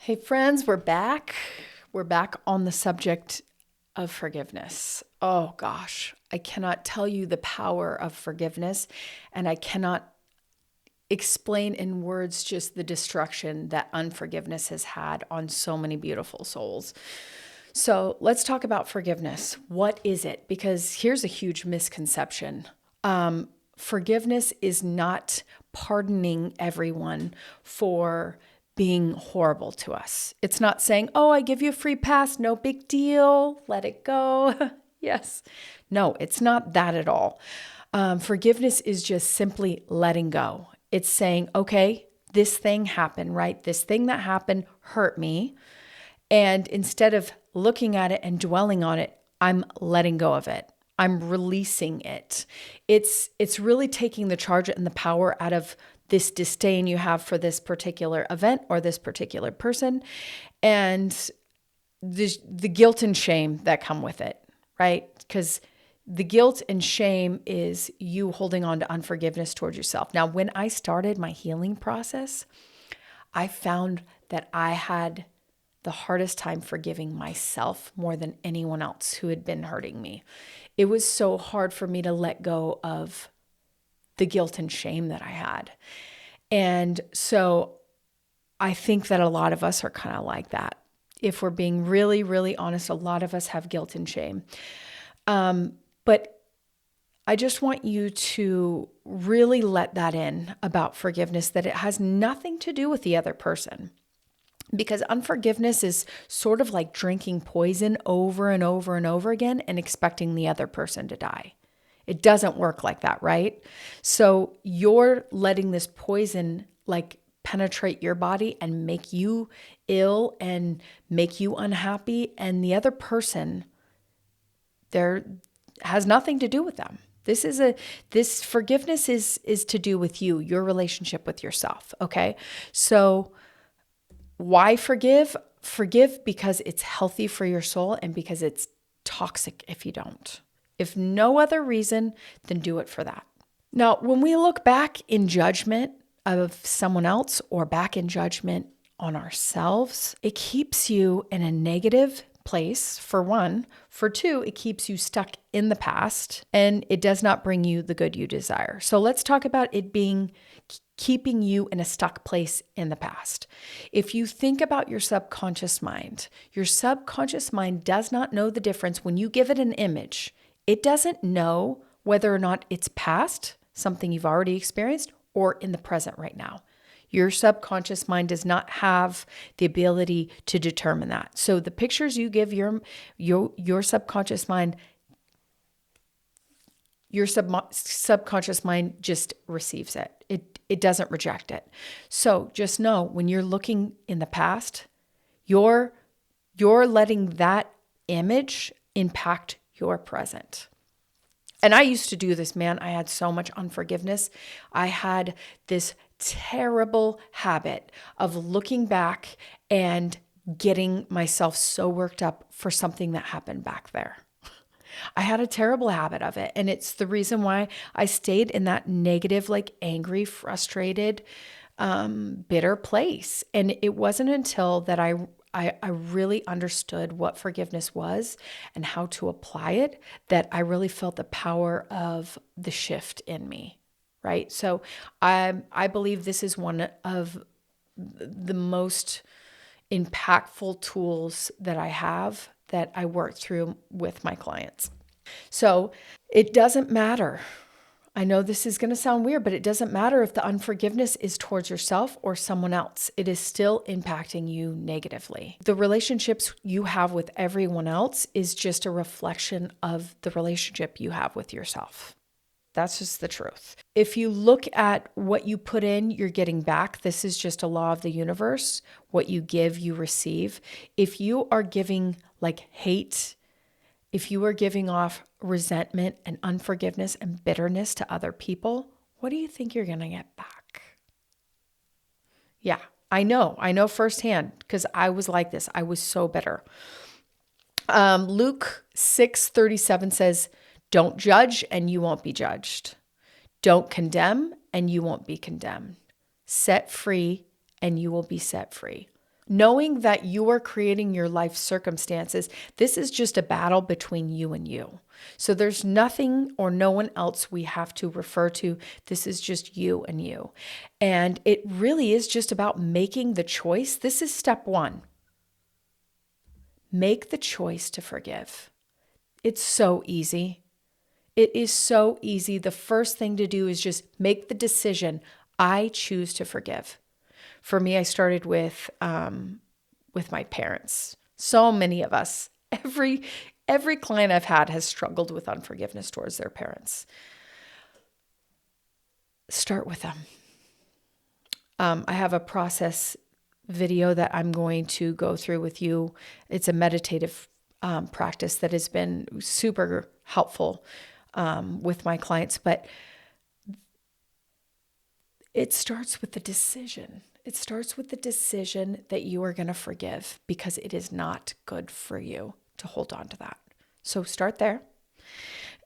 Hey friends, we're back. We're back on the subject of forgiveness. Oh gosh, I cannot tell you the power of forgiveness, and I cannot explain in words just the destruction that unforgiveness has had on so many beautiful souls. So let's talk about forgiveness. What is it? Because here's a huge misconception. Forgiveness is not pardoning everyone for being horrible to us. It's not saying, oh, I give you a free pass, no big deal, let it go. Yes. No, it's not that at all. Forgiveness is just simply letting go. It's saying, okay, this thing happened, right? This thing that happened hurt me. And instead of looking at it and dwelling on it, I'm letting go of it. I'm releasing it. It's really taking the charge and the power out of this disdain you have for this particular event or this particular person, and the guilt and shame that come with it, right? Because the guilt and shame is you holding on to unforgiveness towards yourself. Now, when I started my healing process, I found that I had the hardest time forgiving myself more than anyone else who had been hurting me. It was so hard for me to let go of the guilt and shame that I had. And so I think that a lot of us are kind of like that. If we're being really, really honest, a lot of us have guilt and shame. But I just want you to really let that in about forgiveness, that it has nothing to do with the other person. Because unforgiveness is sort of like drinking poison over and over and over again and expecting the other person to die. It doesn't work like that, right? So you're letting this poison like penetrate your body and make you ill and make you unhappy. And the other person, there has nothing to do with them. This forgiveness is to do with you, your relationship with yourself. Okay. So why forgive? Forgive because it's healthy for your soul and because it's toxic if you don't. If no other reason, then do it for that. Now, when we look back in judgment of someone else or back in judgment on ourselves, it keeps you in a negative place, for one. For two, it keeps you stuck in the past and it does not bring you the good you desire. So let's talk about it being keeping you in a stuck place in the past. If you think about your subconscious mind does not know the difference when you give it an image. It doesn't know whether or not it's past, something you've already experienced, or in the present right now. Your subconscious mind does not have the ability to determine that. So the pictures you give your subconscious mind, your subconscious mind just receives it. It doesn't reject it. So just know when you're looking in the past, you're letting that image impact your present. And I used to do this, man. I had so much unforgiveness. I had this terrible habit of looking back and getting myself so worked up for something that happened back there. I had a terrible habit of it. And it's the reason why I stayed in that negative, like angry, frustrated, bitter place. And it wasn't until that I really understood what forgiveness was and how to apply it that I really felt the power of the shift in me, right? So I believe this is one of the most impactful tools that I have that I work through with my clients. So it doesn't matter. I know this is going to sound weird, but it doesn't matter if the unforgiveness is towards yourself or someone else. It is still impacting you negatively. The relationships you have with everyone else is just a reflection of the relationship you have with yourself. That's just the truth. If you look at what you put in, you're getting back. This is just a law of the universe. What you give, you receive. If you are giving like hate, if you are giving off resentment and unforgiveness and bitterness to other people, what do you think you're going to get back? Yeah, I know firsthand because I was like this. I was so bitter. Luke 6:37 says, don't judge and you won't be judged. Don't condemn and you won't be condemned. Set free and you will be set free. Knowing that you are creating your life circumstances, this is just a battle between you and you. So there's nothing or no one else we have to refer to. This is just you and you. And it really is just about making the choice. This is step one. Make the choice to forgive. It's so easy. It is so easy. The first thing to do is just make the decision. I choose to forgive. For me, I started with my parents. So many of us, every client I've had has struggled with unforgiveness towards their parents. Start with them. I have a process video that I'm going to go through with you. It's a meditative practice that has been super helpful with my clients, but it starts with the decision. It starts with the decision that you are going to forgive, because it is not good for you to hold on to that. So start there.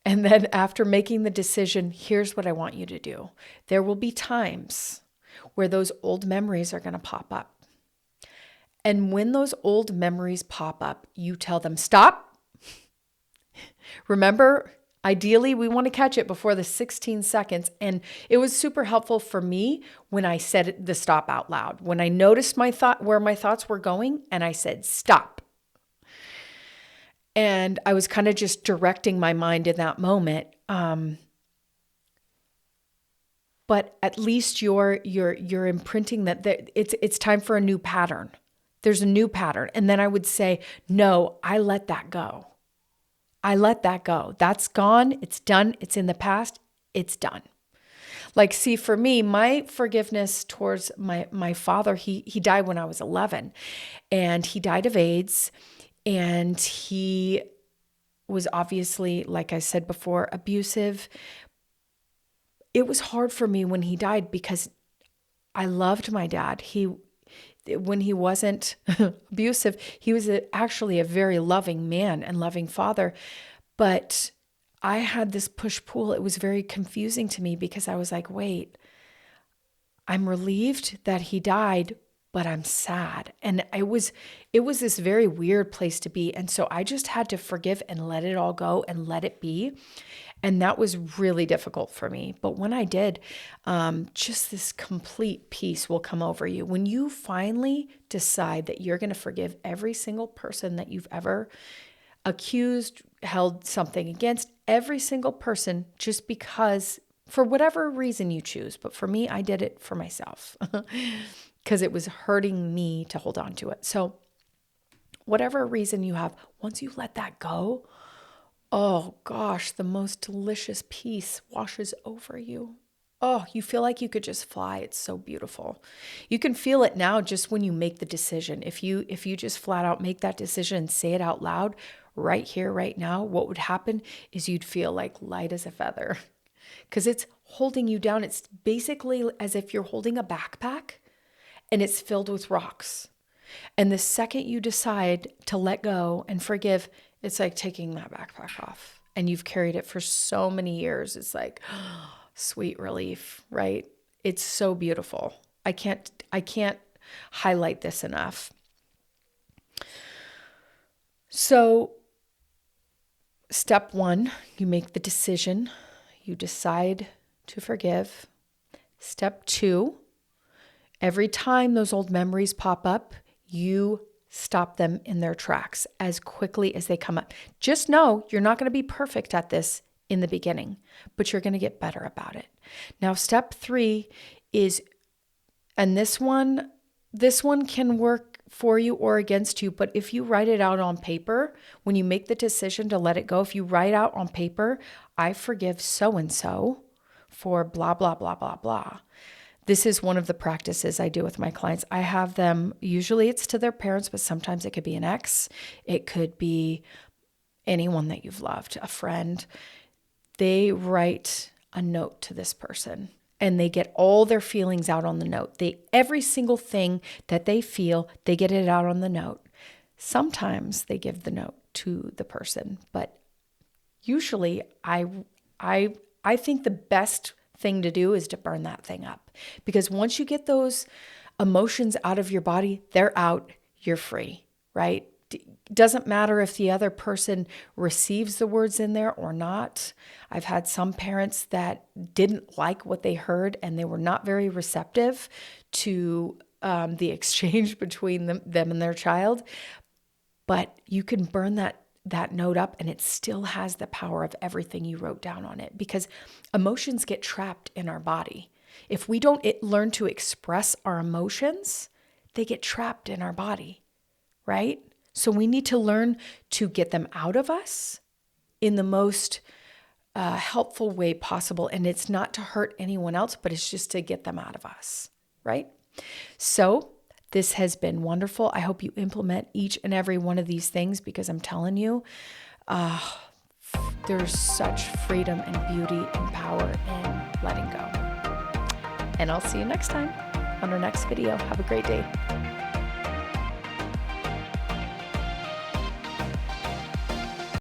And then after making the decision, here's what I want you to do. There will be times where those old memories are going to pop up. And when those old memories pop up, you tell them, stop. Remember, ideally, we want to catch it before the 16 seconds. And it was super helpful for me when I said the stop out loud, when I noticed where my thoughts were going, and I said, stop. And I was kind of just directing my mind in that moment. But at least you're imprinting that it's time for a new pattern. There's a new pattern. And then I would say, no, I let that go. I let that go. That's gone. It's done. It's in the past. It's done. Like, see, for me, my forgiveness towards my father, he died when I was 11, and he died of AIDS, and he was obviously, like I said before, abusive. It was hard for me when he died because I loved my dad. When he wasn't abusive, he was actually a very loving man and loving father. But I had this push-pull. It was very confusing to me because I was like, wait, I'm relieved that he died, but I'm sad. And it was this very weird place to be. And so I just had to forgive and let it all go and let it be. And that was really difficult for me. But when I did, just this complete peace will come over you. When you finally decide that you're going to forgive every single person that you've ever accused, held something against, every single person, just because, for whatever reason you choose. But for me, I did it for myself because it was hurting me to hold on to it. So whatever reason you have, once you let that go, oh gosh, the most delicious peace washes over you. Oh, you feel like you could just fly. It's so beautiful. You can feel it now just when you make the decision. If you just flat out make that decision and say it out loud right here, right now, what would happen is you'd feel like light as a feather because it's holding you down. It's basically as if you're holding a backpack and it's filled with rocks. And the second you decide to let go and forgive, it's like taking that backpack off, and you've carried it for so many years. It's like, oh, sweet relief, right? It's so beautiful. I can't highlight this enough. So step one, you make the decision. You decide to forgive. Step two, every time those old memories pop up, you stop them in their tracks as quickly as they come up. Just know you're not going to be perfect at this in the beginning, but you're going to get better about it. Now, step three is, and this one can work for you or against you, but if you write it out on paper, when you make the decision to let it go, if you write out on paper, I forgive so-and-so for blah, blah, blah, blah, blah. This is one of the practices I do with my clients. I have them, usually it's to their parents, but sometimes it could be an ex. It could be anyone that you've loved, a friend. They write a note to this person and they get all their feelings out on the note. Every single thing that they feel, they get it out on the note. Sometimes they give the note to the person, but usually I think the best thing to do is to burn that thing up, because once you get those Emotions out of your body, they're out, you're free, right? Doesn't matter if the other person receives the words in there or not. I've had some parents that didn't like what they heard and they were not very receptive to the exchange between them and their child. But you can burn that note up and it still has the power of everything you wrote down on it, because emotions get trapped in our body. If we don't learn to express our emotions, they get trapped in our body, right? So we need to learn to get them out of us in the most helpful way possible. And it's not to hurt anyone else, but it's just to get them out of us, right? So this has been wonderful. I hope you implement each and every one of these things, because I'm telling you, there's such freedom and beauty and power in letting go. And I'll see you next time on our next video. Have a great day.